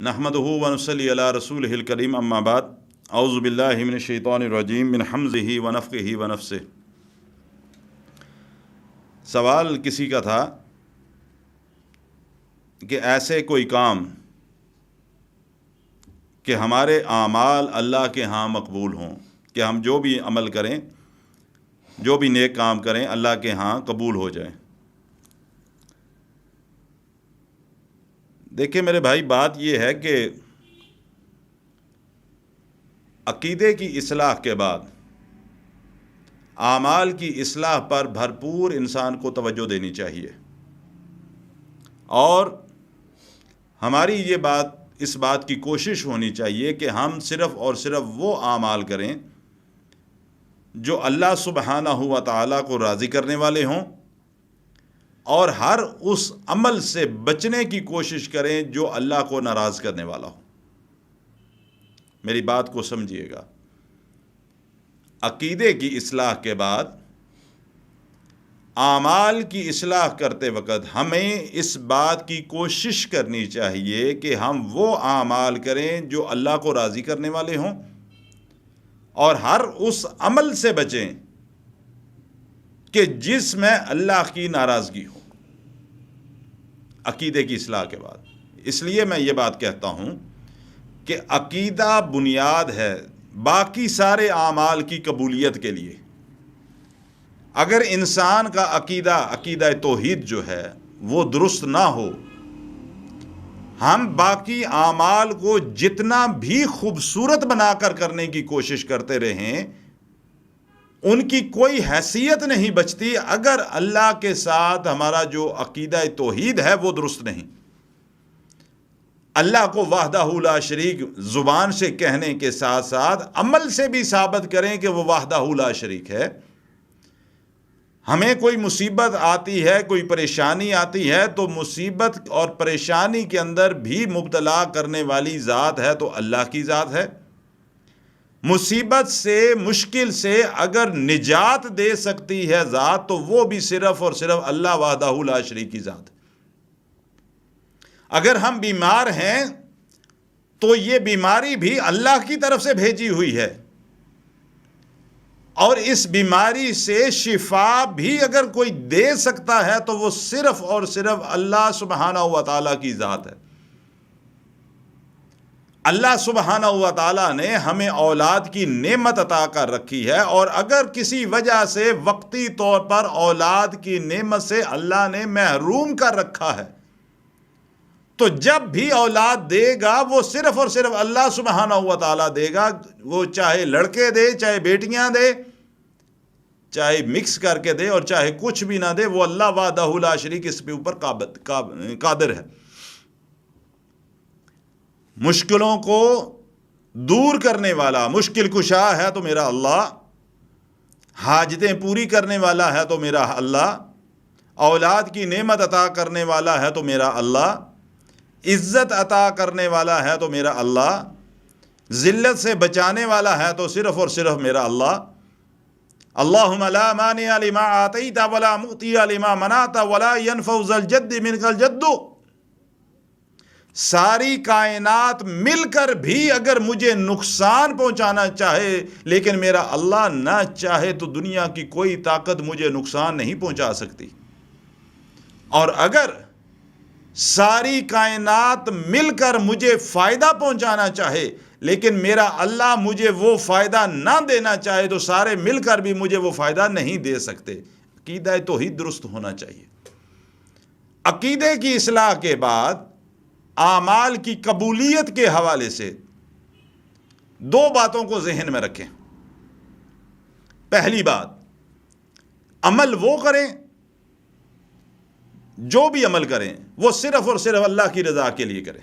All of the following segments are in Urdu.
نحمدہ ونصلی علی رسولہ الکریم اما بعد اعوذ باللہ من الشیطان الرجیم من حمزہ ونفخہ ونفثہ۔ سوال کسی کا تھا کہ ایسے کوئی کام کہ ہمارے اعمال اللہ کے ہاں مقبول ہوں، کہ ہم جو بھی عمل کریں، جو بھی نیک کام کریں اللہ کے ہاں قبول ہو جائیں۔ دیکھیں میرے بھائی، بات یہ ہے کہ عقیدے کی اصلاح کے بعد اعمال کی اصلاح پر بھرپور انسان کو توجہ دینی چاہیے، اور ہماری اس بات کی کوشش ہونی چاہیے کہ ہم صرف اور صرف وہ اعمال کریں جو اللہ سبحانہ و تعالیٰ کو راضی کرنے والے ہوں، اور ہر اس عمل سے بچنے کی کوشش کریں جو اللہ کو ناراض کرنے والا ہو۔ میری بات کو سمجھیے گا، عقیدے کی اصلاح کے بعد اعمال کی اصلاح کرتے وقت ہمیں اس بات کی کوشش کرنی چاہیے کہ ہم وہ اعمال کریں جو اللہ کو راضی کرنے والے ہوں، اور ہر اس عمل سے بچیں کہ جس میں اللہ کی ناراضگی ہو، عقیدے کی اصلاح کے بعد۔ اس لیے میں یہ بات کہتا ہوں کہ عقیدہ بنیاد ہے باقی سارے اعمال کی قبولیت کے لیے۔ اگر انسان کا عقیدہ توحید جو ہے وہ درست نہ ہو، ہم باقی اعمال کو جتنا بھی خوبصورت بنا کر کرنے کی کوشش کرتے رہیں، ان کی کوئی حیثیت نہیں بچتی اگر اللہ کے ساتھ ہمارا جو عقیدہ توحید ہے وہ درست نہیں۔ اللہ کو وحدہ لا شریک زبان سے کہنے کے ساتھ ساتھ عمل سے بھی ثابت کریں کہ وہ وحدہ لا شریک ہے۔ ہمیں کوئی مصیبت آتی ہے، کوئی پریشانی آتی ہے، تو مصیبت اور پریشانی کے اندر بھی مبتلا کرنے والی ذات ہے تو اللہ کی ذات ہے۔ مصیبت سے، مشکل سے اگر نجات دے سکتی ہے ذات، تو وہ بھی صرف اور صرف اللہ وحدہ لا شریک کی ذات ہے۔ اگر ہم بیمار ہیں تو یہ بیماری بھی اللہ کی طرف سے بھیجی ہوئی ہے، اور اس بیماری سے شفا بھی اگر کوئی دے سکتا ہے تو وہ صرف اور صرف اللہ سبحانہ و تعالیٰ کی ذات ہے۔ اللہ سبحانہ و تعالیٰ نے ہمیں اولاد کی نعمت عطا کر رکھی ہے، اور اگر کسی وجہ سے وقتی طور پر اولاد کی نعمت سے اللہ نے محروم کر رکھا ہے، تو جب بھی اولاد دے گا وہ صرف اور صرف اللہ سبحانہ و تعالیٰ دے گا۔ وہ چاہے لڑکے دے، چاہے بیٹیاں دے، چاہے مکس کر کے دے، اور چاہے کچھ بھی نہ دے، وہ اللہ وحدہ لا شریک اس پہ اوپر قادر ہے۔ مشکلوں کو دور کرنے والا مشکل کشا ہے تو میرا اللہ، حاجتیں پوری کرنے والا ہے تو میرا اللہ، اولاد کی نعمت عطا کرنے والا ہے تو میرا اللہ، عزت عطا کرنے والا ہے تو میرا اللہ، ذلت سے بچانے والا ہے تو صرف اور صرف میرا اللہ۔ اللہم لا مانع لما آتیت ولا معطی لما منعت ولا ینفع ذا الجد منک الجد۔ ساری کائنات مل کر بھی اگر مجھے نقصان پہنچانا چاہے، لیکن میرا اللہ نہ چاہے تو دنیا کی کوئی طاقت مجھے نقصان نہیں پہنچا سکتی۔ اور اگر ساری کائنات مل کر مجھے فائدہ پہنچانا چاہے، لیکن میرا اللہ مجھے وہ فائدہ نہ دینا چاہے، تو سارے مل کر بھی مجھے وہ فائدہ نہیں دے سکتے۔ عقیدہ توحید درست ہونا چاہیے۔ عقیدے کی اصلاح کے بعد اعمال کی قبولیت کے حوالے سے دو باتوں کو ذہن میں رکھیں۔ پہلی بات، عمل وہ کریں، جو بھی عمل کریں وہ صرف اور صرف اللہ کی رضا کے لیے کریں۔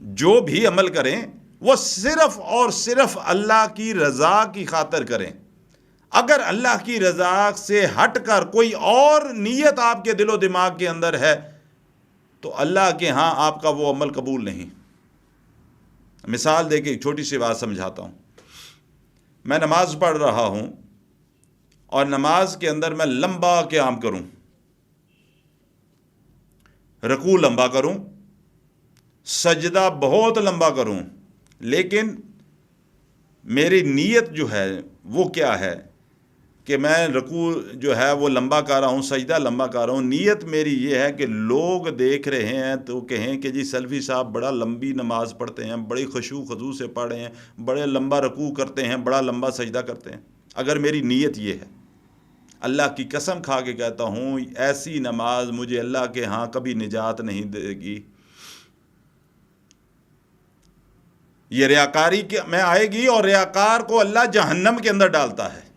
جو بھی عمل کریں وہ صرف اور صرف اللہ کی رضا کی خاطر کریں۔ اگر اللہ کی رضا سے ہٹ کر کوئی اور نیت آپ کے دل و دماغ کے اندر ہے تو اللہ کے ہاں آپ کا وہ عمل قبول نہیں۔ مثال دے کے ایک چھوٹی سی بات سمجھاتا ہوں۔ میں نماز پڑھ رہا ہوں، اور نماز کے اندر میں لمبا قیام کروں، رکوع لمبا کروں، سجدہ بہت لمبا کروں، لیکن میری نیت جو ہے وہ کیا ہے کہ میں رکوع جو ہے وہ لمبا کر رہا ہوں، سجدہ لمبا کر رہا ہوں، نیت میری یہ ہے کہ لوگ دیکھ رہے ہیں تو کہیں کہ جی سلفی صاحب بڑا لمبی نماز پڑھتے ہیں، بڑی خشوع خضوع سے پڑھ رہے ہیں، بڑے لمبا رکوع کرتے ہیں، بڑا لمبا سجدہ کرتے ہیں۔ اگر میری نیت یہ ہے، اللہ کی قسم کھا کے کہتا ہوں ایسی نماز مجھے اللہ کے ہاں کبھی نجات نہیں دے گی۔ یہ ریاکاری میں آئے گی، اور ریاکار کو اللہ جہنم کے اندر ڈالتا ہے۔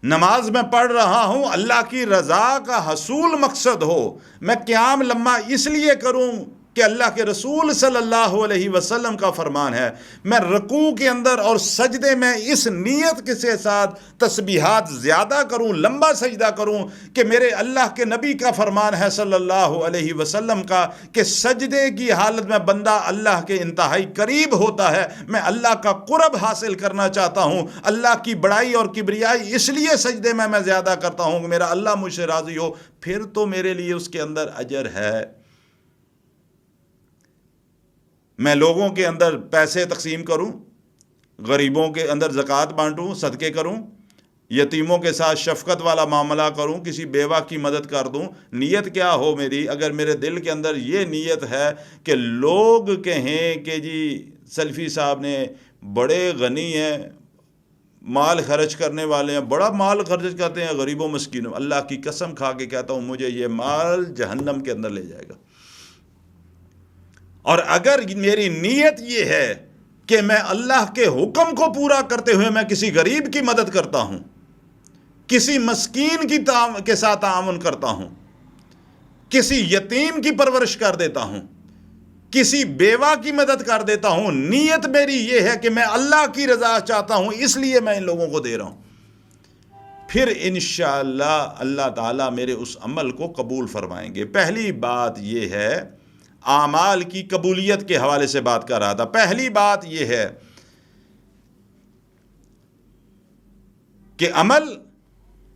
نماز میں پڑھ رہا ہوں اللہ کی رضا کا حصول مقصد ہو، میں قیام لمبا اس لیے کروں کہ اللہ کے رسول صلی اللہ علیہ وسلم کا فرمان ہے، میں رکوع کے اندر اور سجدے میں اس نیت کے ساتھ تسبیحات زیادہ کروں، لمبا سجدہ کروں کہ میرے اللہ کے نبی کا فرمان ہے صلی اللہ علیہ وسلم کا کہ سجدے کی حالت میں بندہ اللہ کے انتہائی قریب ہوتا ہے۔ میں اللہ کا قرب حاصل کرنا چاہتا ہوں، اللہ کی بڑائی اور کبریائی اس لیے سجدے میں زیادہ کرتا ہوں کہ میرا اللہ مجھ سے راضی ہو، پھر تو میرے لیے اس کے اندر اجر ہے۔ میں لوگوں کے اندر پیسے تقسیم کروں، غریبوں کے اندر زکوٰۃ بانٹوں، صدقے کروں، یتیموں کے ساتھ شفقت والا معاملہ کروں، کسی بیوہ کی مدد کر دوں، نیت کیا ہو میری؟ اگر میرے دل کے اندر یہ نیت ہے کہ لوگ کہیں کہ جی سلفی صاحب نے بڑے غنی ہیں، مال خرچ کرنے والے ہیں، بڑا مال خرچ کرتے ہیں غریبوں مسکینوں، اللہ کی قسم کھا کے کہتا ہوں مجھے یہ مال جہنم کے اندر لے جائے گا۔ اور اگر میری نیت یہ ہے کہ میں اللہ کے حکم کو پورا کرتے ہوئے میں کسی غریب کی مدد کرتا ہوں، کسی مسکین کے ساتھ تعاون کرتا ہوں، کسی یتیم کی پرورش کر دیتا ہوں، کسی بیوہ کی مدد کر دیتا ہوں، نیت میری یہ ہے کہ میں اللہ کی رضا چاہتا ہوں اس لیے میں ان لوگوں کو دے رہا ہوں، پھر انشاءاللہ اللہ تعالیٰ میرے اس عمل کو قبول فرمائیں گے۔ پہلی بات یہ ہے، اعمال کی قبولیت کے حوالے سے بات کر رہا تھا، پہلی بات یہ ہے کہ عمل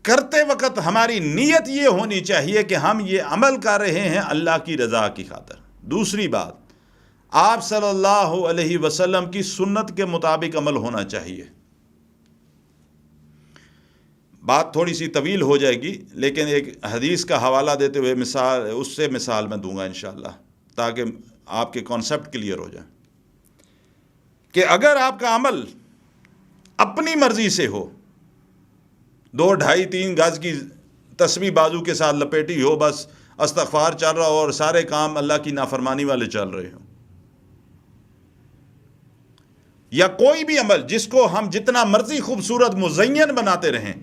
کرتے وقت ہماری نیت یہ ہونی چاہیے کہ ہم یہ عمل کر رہے ہیں اللہ کی رضا کی خاطر۔ دوسری بات، آپ صلی اللہ علیہ وسلم کی سنت کے مطابق عمل ہونا چاہیے۔ بات تھوڑی سی طویل ہو جائے گی، لیکن ایک حدیث کا حوالہ دیتے ہوئے مثال میں دوں گا انشاءاللہ، تاکہ آپ کے کانسیپٹ کلیئر ہو جائیں کہ اگر آپ کا عمل اپنی مرضی سے ہو، 2 2.5 3 گز کی تسبیح بازو کے ساتھ لپیٹی ہو، بس استغفار چل رہا ہو اور سارے کام اللہ کی نافرمانی والے چل رہے ہوں، یا کوئی بھی عمل جس کو ہم جتنا مرضی خوبصورت مزین بناتے رہیں،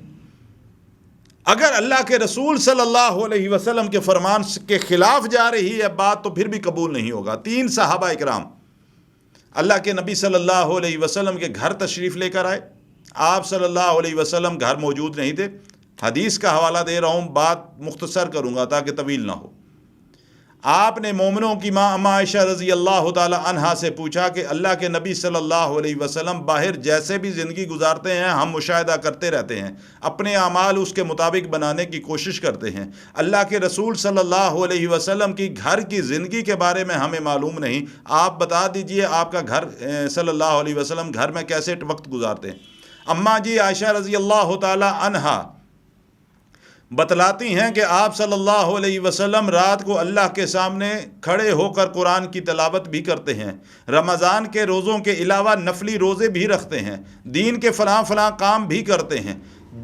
اگر اللہ کے رسول صلی اللہ علیہ وسلم کے فرمان کے خلاف جا رہی ہے بات، تو پھر بھی قبول نہیں ہوگا۔ 3 صحابہ اکرام اللہ کے نبی صلی اللہ علیہ وسلم کے گھر تشریف لے کر آئے، آپ صلی اللہ علیہ وسلم گھر موجود نہیں تھے۔ حدیث کا حوالہ دے رہا ہوں، بات مختصر کروں گا تاکہ طویل نہ ہو۔ آپ نے مومنوں کی ماں اما عائشہ رضی اللہ تعالی عنہا سے پوچھا کہ اللہ کے نبی صلی اللہ علیہ وسلم باہر جیسے بھی زندگی گزارتے ہیں ہم مشاہدہ کرتے رہتے ہیں، اپنے اعمال اس کے مطابق بنانے کی کوشش کرتے ہیں، اللہ کے رسول صلی اللہ علیہ وسلم کی گھر کی زندگی کے بارے میں ہمیں معلوم نہیں، آپ بتا دیجئے آپ کا گھر صلی اللہ علیہ وسلم گھر میں کیسے وقت گزارتے ہیں۔ اماں جی عائشہ رضی اللہ تعالی عنہا بتلاتی ہیں کہ آپ صلی اللہ علیہ وسلم رات کو اللہ کے سامنے کھڑے ہو کر قرآن کی تلاوت بھی کرتے ہیں، رمضان کے روزوں کے علاوہ نفلی روزے بھی رکھتے ہیں، دین کے فلاں کام بھی کرتے ہیں۔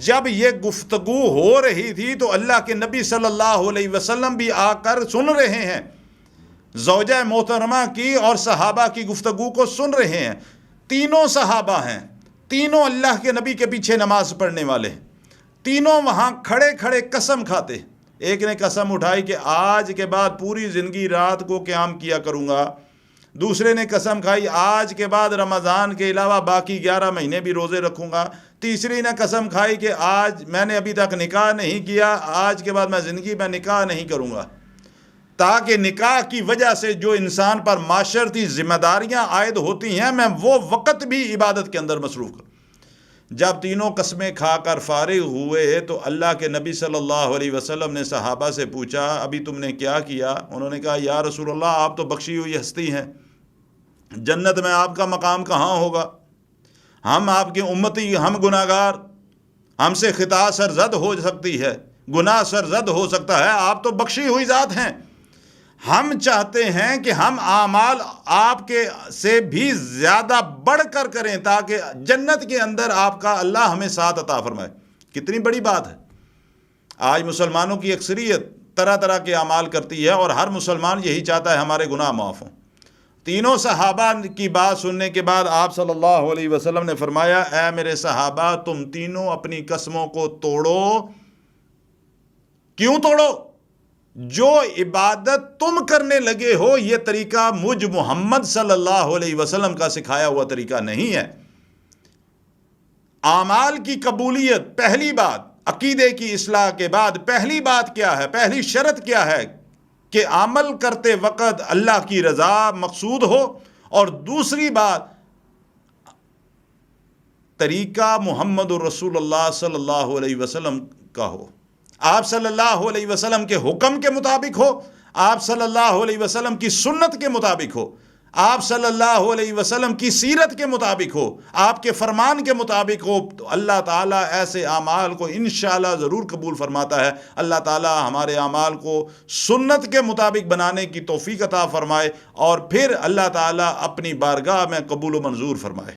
جب یہ گفتگو ہو رہی تھی تو اللہ کے نبی صلی اللہ علیہ وسلم بھی آ کر سن رہے ہیں، زوجہ محترمہ کی اور صحابہ کی گفتگو کو سن رہے ہیں۔ تینوں صحابہ ہیں، تینوں اللہ کے نبی کے پیچھے نماز پڑھنے والے ہیں، تینوں وہاں کھڑے کھڑے قسم کھاتے۔ ایک نے قسم اٹھائی کہ آج کے بعد پوری زندگی رات کو قیام کیا کروں گا، دوسرے نے قسم کھائی آج کے بعد رمضان کے علاوہ باقی 11 مہینے بھی روزے رکھوں گا، تیسری نے قسم کھائی کہ آج میں نے ابھی تک نکاح نہیں کیا، آج کے بعد میں زندگی میں نکاح نہیں کروں گا، تاکہ نکاح کی وجہ سے جو انسان پر معاشرتی ذمہ داریاں عائد ہوتی ہیں میں وہ وقت بھی عبادت کے اندر مصروف کروں۔ جب تینوں قسمیں کھا کر فارغ ہوئے تو اللہ کے نبی صلی اللہ علیہ وسلم نے صحابہ سے پوچھا ابھی تم نے کیا کیا؟ انہوں نے کہا یا رسول اللہ آپ تو بخشی ہوئی ہستی ہیں، جنت میں آپ کا مقام کہاں ہوگا؟ ہم آپ کی امتی، ہم گناہگار، ہم سے خطا سرزد ہو سکتی ہے، گناہ سرزد ہو سکتا ہے، آپ تو بخشی ہوئی ذات ہیں۔ ہم چاہتے ہیں کہ ہم اعمال آپ کے سے بھی زیادہ بڑھ کر کریں تاکہ جنت کے اندر آپ کا اللہ ہمیں ساتھ عطا فرمائے۔ کتنی بڑی بات ہے۔ آج مسلمانوں کی اکثریت طرح طرح کے اعمال کرتی ہے اور ہر مسلمان یہی چاہتا ہے ہمارے گناہ معاف ہوں۔ تینوں صحابہ کی بات سننے کے بعد آپ صلی اللہ علیہ وسلم نے فرمایا اے میرے صحابہ تم تینوں اپنی قسموں کو توڑو۔ کیوں توڑو؟ جو عبادت تم کرنے لگے ہو یہ طریقہ مجھ محمد صلی اللہ علیہ وسلم کا سکھایا ہوا طریقہ نہیں ہے۔ اعمال کی قبولیت پہلی بات، عقیدے کی اصلاح کے بعد پہلی بات کیا ہے؟ پہلی شرط کیا ہے؟ کہ عمل کرتے وقت اللہ کی رضا مقصود ہو، اور دوسری بات طریقہ محمد الرسول اللہ صلی اللہ علیہ وسلم کا ہو، آپ صلی اللہ علیہ وسلم کے حکم کے مطابق ہو، آپ صلی اللہ علیہ وسلم کی سنت کے مطابق ہو، آپ صلی اللہ علیہ وسلم کی سیرت کے مطابق ہو، آپ کے فرمان کے مطابق ہو، تو اللہ تعالیٰ ایسے اعمال کو انشاءاللہ ضرور قبول فرماتا ہے۔ اللہ تعالیٰ ہمارے اعمال کو سنت کے مطابق بنانے کی توفیق عطا فرمائے، اور پھر اللہ تعالیٰ اپنی بارگاہ میں قبول و منظور فرمائے۔